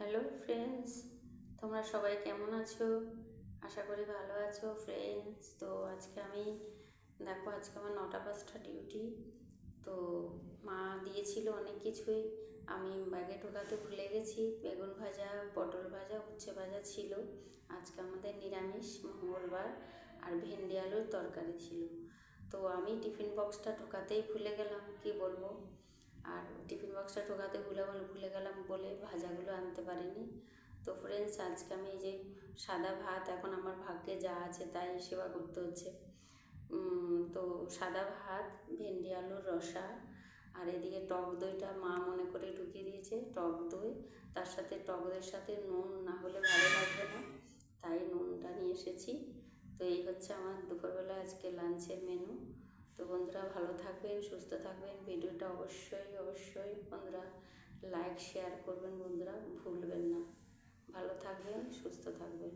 Hello friends, তোমরা সবাই কেমন আছো? আশা করি ভালো আছো ফ্রেন্ডস। তো আজকে আমার 9টা 5টা ডিউটি। তো মা দিয়েছিল অনেক কিছুই, আমি ব্যাগে ঢোকাতে ভুলে গেছি। বেগুন ভাজা, পটল ভাজা, উচ্ছে ভাজা ছিল। আজকে আমাদের নিরামিষ মঙ্গলবার, আর ভেন্ডি আলুর তরকারি ছিল। তো আমি টিফিন বক্সটা ঢোকাতেই ভুলে গেলাম, কি বলবো। আর টিফিন বক্সটা ঢোকাতে ভুলে গেলাম বলে ভাজাগুলো আনতে পারিনি। তো ফ্রেন্ডস, আজকে আমি এই যে সাদা ভাত, এখন আমার ভাগ্যে যা আছে তাই সেবা করতে হচ্ছে। তো সাদা ভাত, ভেন্ডি আলুর রসা, আর এদিকে টক দইটা মা মনে করে ঢুকিয়ে দিয়েছে, টক দই। তার সাথে টক দইয়ের সাথে নুন না হলে ভালো লাগবে না, তাই নুনটা নিয়ে এসেছি। তো এই হচ্ছে আমার দুপুরবেলা আজকে লাঞ্চের মেনু। তো বন্ধুরা, ভালো থাকবেন, সুস্থ থাকবেন। ভিডিওটা অবশ্যই বন্ধুরা লাইক শেয়ার করবেন, বন্ধুরা ভুলবেন না। ভালো থাকবেন, সুস্থ থাকবেন।